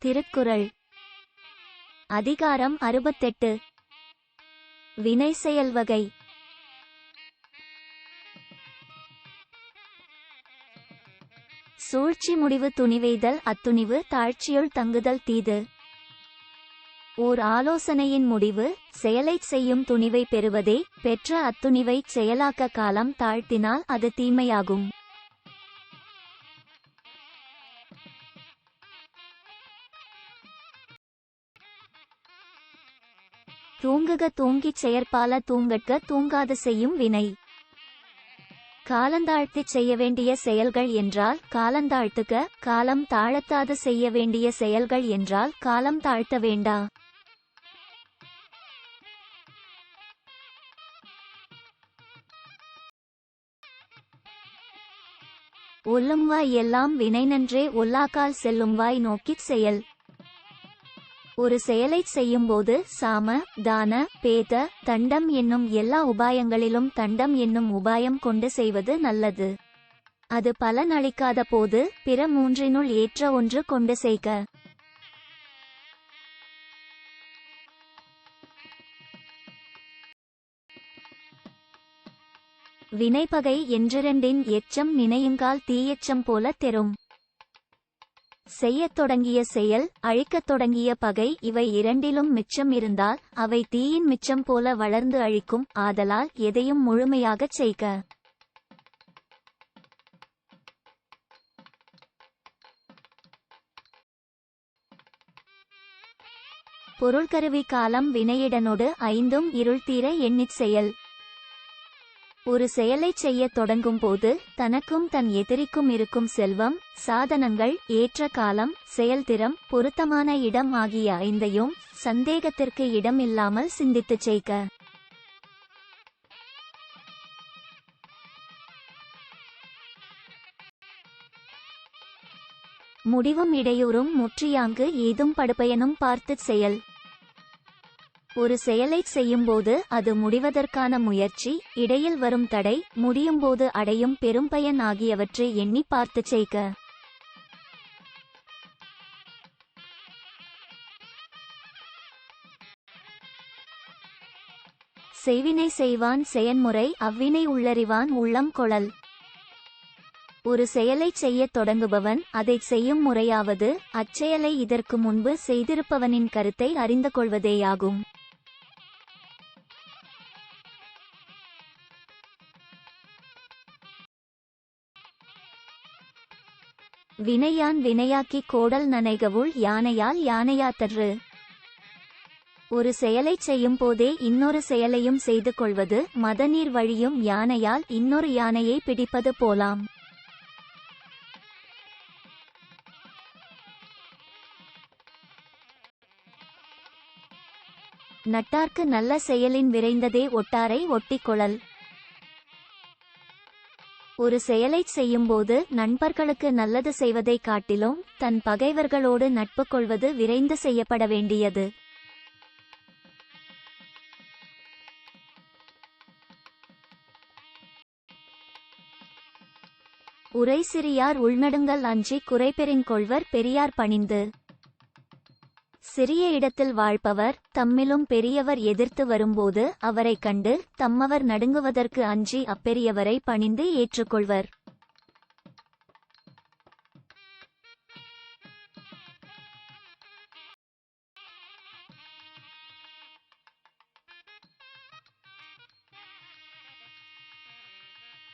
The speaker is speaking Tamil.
திருக்குறள் அதிகாரம் 68 வினை செயல் வகை. சூழ்ச்சி முடிவு துணிவெய்தல் அத்துணிவு தாழ்ச்சியுள் தங்குதல் தீது. ஓர் ஆலோசனையின் முடிவு செயலைச் செய்யும் துணிவை பெறுவதே. பெற்ற அத்துணிவைச் செயலாக்க காலம் தாழ்த்தினால் அது தீமையாகும். தூங்குக தூங்கிச் செயற்பால தூங்கட்க தூங்காது செய்யும் வினை. காலந்தாழ்த்திச் செய்ய வேண்டிய செயல்கள் என்றால் காலந்தாழ்த்துக, காலம் தாழ்த்தாது செய்ய வேண்டிய செயல்கள் என்றால் காலம் தாழ்த்த வேண்டா. ஒல்லும் வாய் எல்லாம் வினை நன்றே ஒல்லாக்கால் செல்லும் வாய் நோக்கிச் செயல். ஒரு செயலைச் செய்யும்போது சாம தான பேத தண்டம் என்னும் எல்லா உபாயங்களிலும் தண்டம் என்னும் உபாயம் கொண்டு செய்வது நல்லது. அது பலன் அளிக்காத போது பிற மூன்றினுள் ஏற்ற ஒன்று கொண்டு செய்க. வினைப்பகை என்றிரண்டின் எச்சம் நினையுங்கால் தீயெச்சம் போல தெரும். செய்யத் தொடங்கிய செயல் அழிக்கத் தொடங்கிய பகை இவை இரண்டிலும் மிச்சம் இருந்தால் அவை தீயின் மிச்சம் போல வளர்ந்து அழிக்கும். ஆதலால் எதையும் முழுமையாகச் செய்க. பொருள்கருவி காலம் வினையிடனொடு ஐந்தும் இருள் தீர எண்ணிச் செயல். ஒரு செயலைச் செய்யத் தொடங்கும் போது தனக்கும் தன் எதிரிக்கும் இருக்கும் செல்வம், சாதனங்கள், ஏற்ற காலம், செயல்திறம், பொருத்தமான இடம் ஆகிய ஐந்தையும் சந்தேகத்திற்கு இடம் இல்லாமல் சிந்தித்துச் செய்க. முடிவும் இடையூறும் முற்றியாங்கு ஏதும் படுபயனும் பார்த்துச் செயல். ஒரு செயலைச் செய்யும்போது அது முடிவதற்கான முயற்சி, இடையில் வரும் தடை, முடியும்போது அடையும் பெரும்பயன் ஆகியவற்றை எண்ணி பார்த்துச் செய்க. செய்வினை செய்வான் செயன்முறை அவ்வினை உள்ளறிவான் உள்ளம் கொளல். ஒரு செயலைச் செய்யத் தொடங்குபவன் அதைச் செய்யும் முறையாவது அச்செயலை இதற்கு முன்பு செய்திருப்பவனின் கருத்தை அறிந்து கொள்வதேயாகும். வினையான் வினையாக்கிக் கோடல் நனைகவுள் யானையால் யானையாத்தற்று. ஒரு செயலைச் செய்யும் போதே இன்னொரு செயலையும் செய்து கொள்வது மதநீர் வழியும் யானையால் இன்னொரு யானையை பிடிப்பது போலாம். நட்டார்க்கு நல்ல செயலின் விரைந்ததே ஒட்டாரை ஒட்டிக்கொளல். ஒரு செயலைச் செய்யும்போது நண்பர்களுக்கு நல்லது செய்வதைக் காட்டிலும் தன் பகைவர்களோடு நட்பு கொள்வது விரைந்து செய்யப்பட வேண்டியது. உரை சிறியார் உள்நடுங்கல் அஞ்சி குறைபெறின் கொள்வர் பெரியார் பணிந்து. சிறிய இடத்தில் வாழ்பவர் தம்மிலும் பெரியவர் எதிர்த்து வரும்போது அவரைக் கண்டு தம்மவர் நடுங்குவதற்கு அஞ்சி அப்பெரியவரை பணிந்து ஏற்றுக்கொள்வர்.